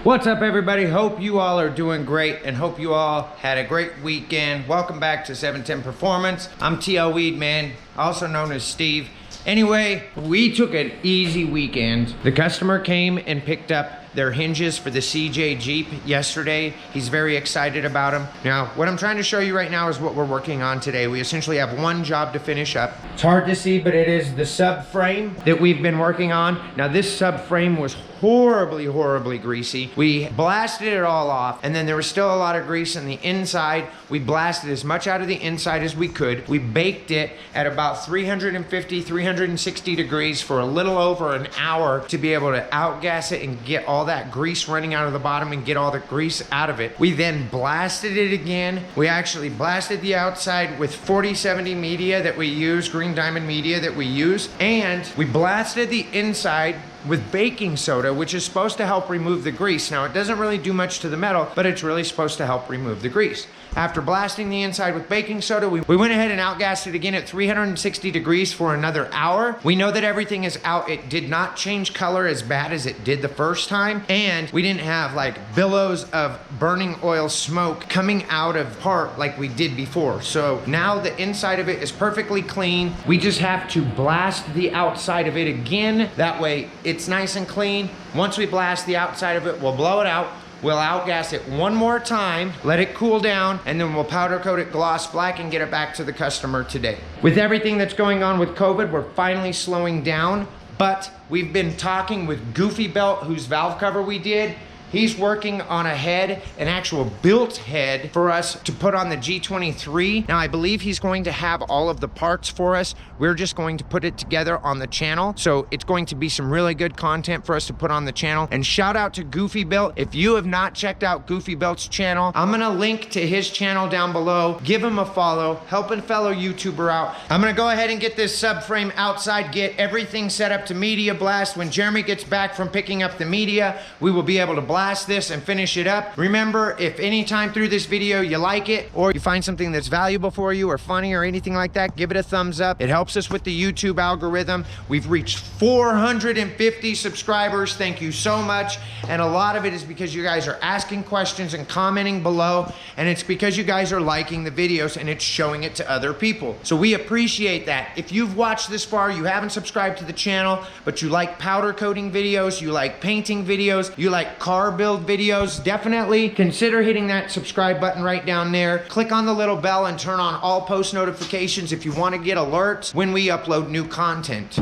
What's up, everybody? Hope you all are doing great and hope you all had a great weekend. Welcome back to 710 Performance. I'm TL Weedman, also known as Steve. Anyway, we took an easy weekend. The customer came and picked up their hinges for the CJ Jeep yesterday. He's very excited about them. Now, what I'm trying to show you right now is what we're working on today. We essentially have one job to finish up. It's hard to see, but it is the subframe that we've been working on. Now, this subframe was horribly greasy. We blasted it all off, and then there was still a lot of grease on the inside. We blasted as much out of the inside as we could. We baked it at about 350, 360 degrees for a little over an hour to be able to outgas it and get all that grease running out of the bottom and get all the grease out of it. We then blasted it again. We actually blasted the outside with 4070 media that we use, green diamond media that we use, and we blasted the inside with baking soda, which is supposed to help remove the grease. Now, it doesn't really do much to the metal, but it's really supposed to help remove the grease. After blasting the inside with baking soda, we went ahead and outgassed it again at 360 degrees for another hour. We know that everything is out. It did not change color as bad as it did the first time, and we didn't have like billows of burning oil smoke coming out of part like we did before. So now the inside of it is perfectly clean. We just have to blast the outside of it again. That way it's nice and clean. Once we blast the outside of it, we'll blow it out. We'll outgas it one more time, let it cool down, and then we'll powder coat it gloss black and get it back to the customer today. With everything that's going on with COVID, we're finally slowing down, but we've been talking with Goofy Belt, whose valve cover we did. He's working on a head, an actual built head for us to put on the G23. Now, I believe he's going to have all of the parts for us. We're just going to put it together on the channel. So it's going to be some really good content for us to put on the channel. And shout out to Goofy Belt. If you have not checked out Goofy Belt's channel, I'm gonna link to his channel down below. Give him a follow, help a fellow YouTuber out. I'm gonna go ahead and get this subframe outside, get everything set up to media blast. When Jeremy gets back from picking up the media, we will be able to blast this and finish it up. Remember, if any time through this video you like it or you find something that's valuable for you or funny or anything like that, give it a thumbs up. It helps us with the YouTube algorithm. We've reached 450 subscribers. Thank you so much. And a lot of it is because you guys are asking questions and commenting below, and it's because you guys are liking the videos and it's showing it to other people. So we appreciate that. If you've watched this far, you haven't subscribed to the channel, but you like powder coating videos, you like painting videos, you like car build videos, definitely consider hitting that subscribe button right down there. Click on the little bell and turn on all post notifications if you want to get alerts when we upload new content.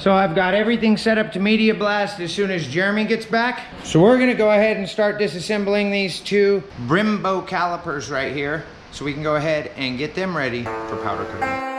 So I've got everything set up to media blast as soon as Jeremy gets back. So we're gonna go ahead and start disassembling these two Brembo calipers right here, so we can go ahead and get them ready for powder coating.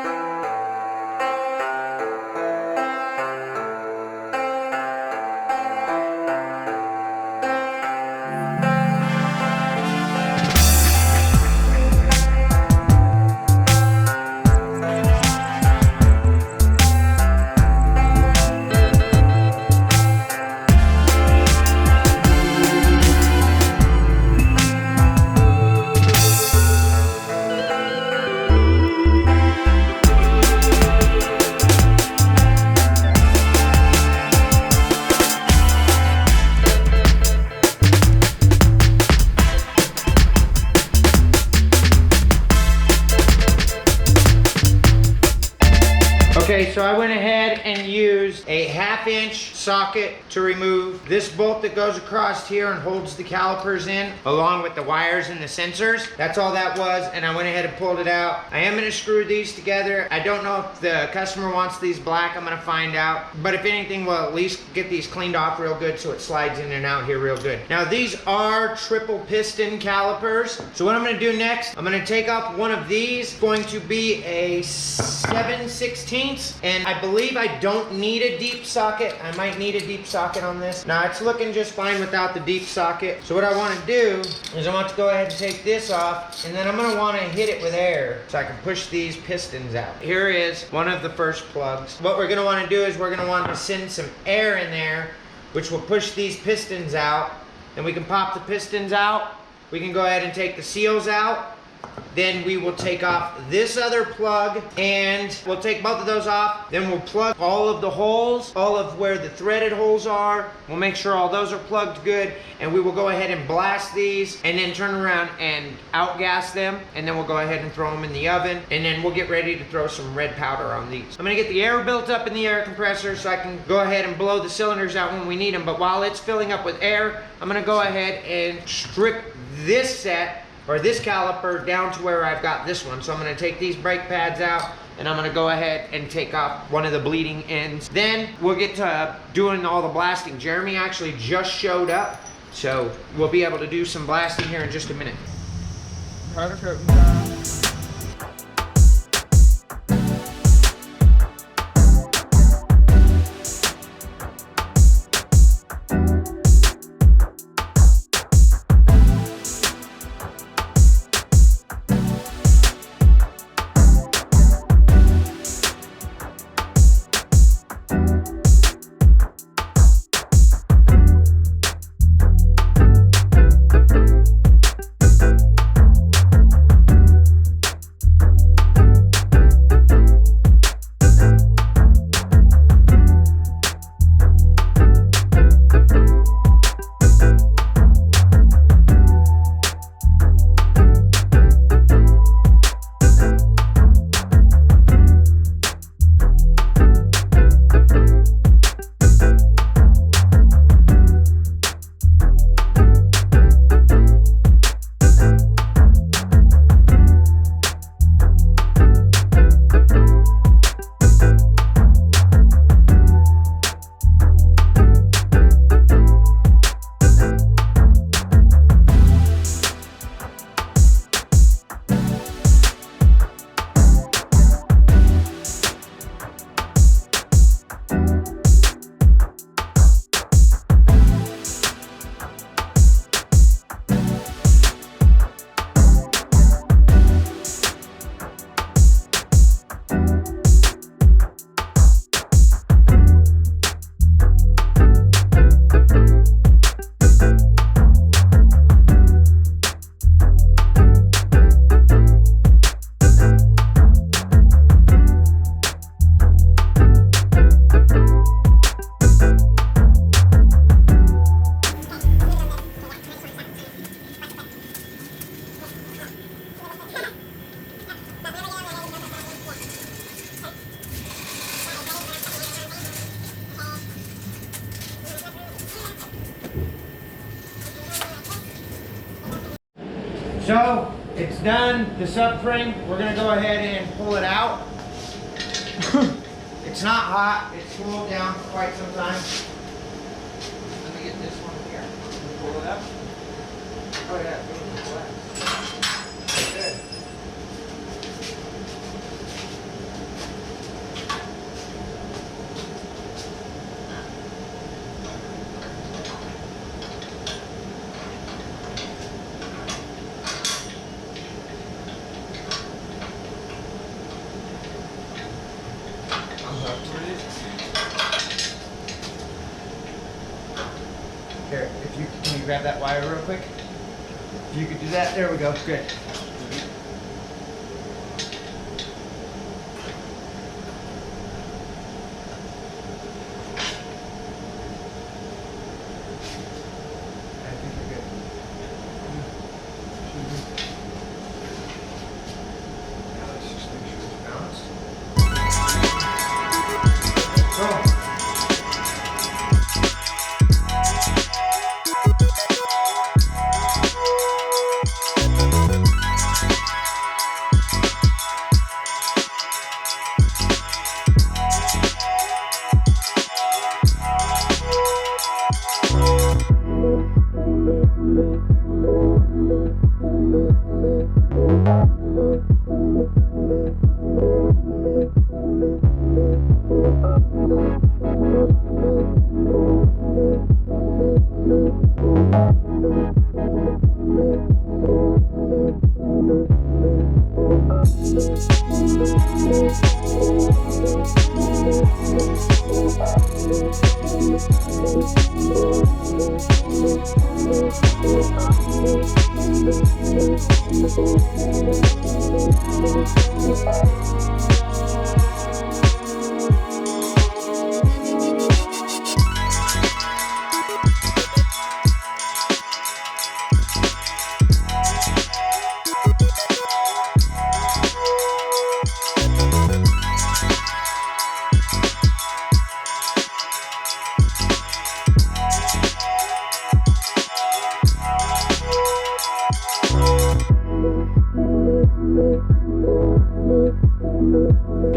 Okay, so I went ahead and used a 1/2-inch socket to remove this bolt that goes across here and holds the calipers in, along with the wires and the sensors. That's all that was, and I went ahead and pulled it out. I am gonna screw these together. I don't know if the customer wants these black. I'm gonna find out. But if anything, we'll at least get these cleaned off real good so it slides in and out here real good. Now, these are triple piston calipers. So what I'm gonna do next, I'm gonna take off one of these. It's going to be a 7/16, and I believe I don't need a deep socket. I might need a deep socket on this. Now, it's looking just fine without the deep socket. So what I want to do is I want to go ahead and take this off, and then I'm going to want to hit it with air so I can push these pistons out. Here is one of the first plugs. What we're going to want to do is we're going to want to send some air in there, which will push these pistons out. Then we can pop the pistons out. We can go ahead and take the seals out. Then we will take off this other plug and we'll take both of those off. Then we'll plug all of the holes, all of where the threaded holes are. We'll make sure all those are plugged good, and we will go ahead and blast these and then turn around and outgas them. And then we'll go ahead and throw them in the oven, and then we'll get ready to throw some red powder on these. I'm gonna get the air built up in the air compressor so I can go ahead and blow the cylinders out when we need them. But while it's filling up with air, I'm gonna go ahead and strip this set or this caliper down to where I've got this one. So I'm gonna take these brake pads out and I'm gonna go ahead and take off one of the bleeding ends. Then we'll get to doing all the blasting. Jeremy actually just showed up, so we'll be able to do some blasting here in just a minute. Powder coating time. So it's done, the subframe. We're gonna go ahead and pull it out. It's not hot, it's cooled down for quite some time. Let me get this one here. Pull it up. Oh yeah, good. Here, can you grab that wire real quick? If you could do that, there we go, good. I think you're good. Now let's just make sure it's balanced. Go.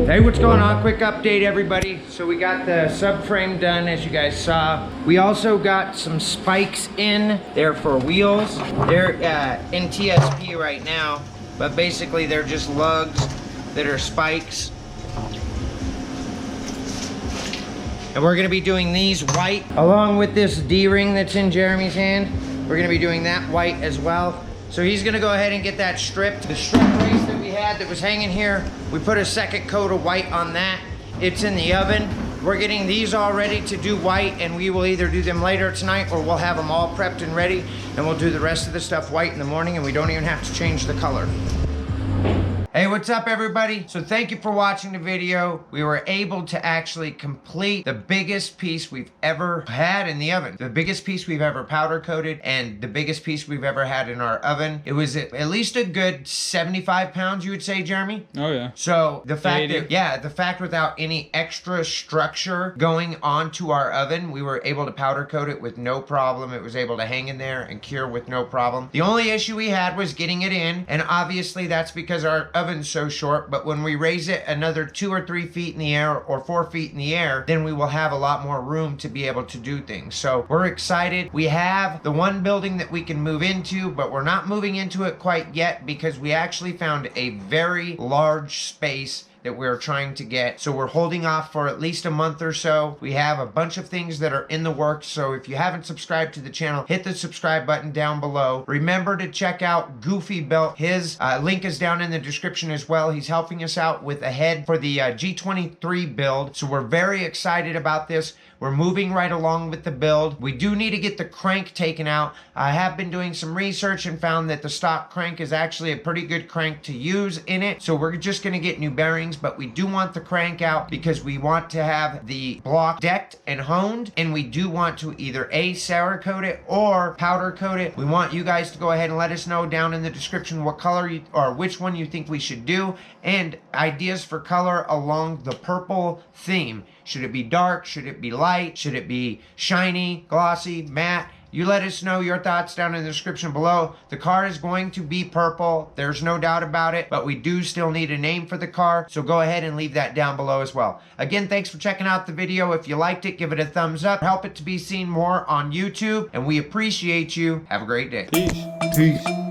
Hey, what's going on? Quick update, everybody. So we got the subframe done, as you guys saw. We also got some spikes in there for wheels. They're in TSP right now, but basically they're just lugs that are spikes. And we're gonna be doing these white, along with this D-ring that's in Jeremy's hand. We're gonna be doing that white as well. So he's gonna go ahead and get that stripped. The strip brace that we had that was hanging here, we put a second coat of white on that. It's in the oven. We're getting these all ready to do white, and we will either do them later tonight or we'll have them all prepped and ready, and we'll do the rest of the stuff white in the morning, and we don't even have to change the color. Hey, what's up, everybody? So thank you for watching the video. We were able to actually complete the biggest piece we've ever had in the oven. The biggest piece we've ever powder coated, and the biggest piece we've ever had in our oven. It was at least a good 75 pounds, you would say, Jeremy? Oh yeah. So the fact 80. that, yeah, the fact without any extra structure going onto our oven, we were able to powder coat it with no problem. It was able to hang in there and cure with no problem. The only issue we had was getting it in, and obviously that's because our oven's so short, but when we raise it another 2 or 3 feet in the air or 4 feet in the air, then we will have a lot more room to be able to do things. So we're excited. We have the one building that we can move into, but we're not moving into it quite yet because we actually found a very large space that we're trying to get. So we're holding off for at least a month or so. We have a bunch of things that are in the works. So if you haven't subscribed to the channel, hit the subscribe button down below. Remember to check out Goofy Built. His link is down in the description as well. He's helping us out with a head for the G23 build. So we're very excited about this. We're moving right along with the build. We do need to get the crank taken out. I have been doing some research and found that the stock crank is actually a pretty good crank to use in it. So we're just gonna get new bearings, but we do want the crank out because we want to have the block decked and honed, and we do want to either sour coat it or powder coat it. We want you guys to go ahead and let us know down in the description what color or which one you think we should do, and ideas for color along the purple theme. Should it be dark? Should it be light? Should it be shiny, glossy, matte? You let us know your thoughts down in the description below. The car is going to be purple. There's no doubt about it, but we do still need a name for the car, so go ahead and leave that down below as well. Again, thanks for checking out the video. If you liked it, give it a thumbs up. Help it to be seen more on YouTube, and we appreciate you. Have a great day. Peace. Peace.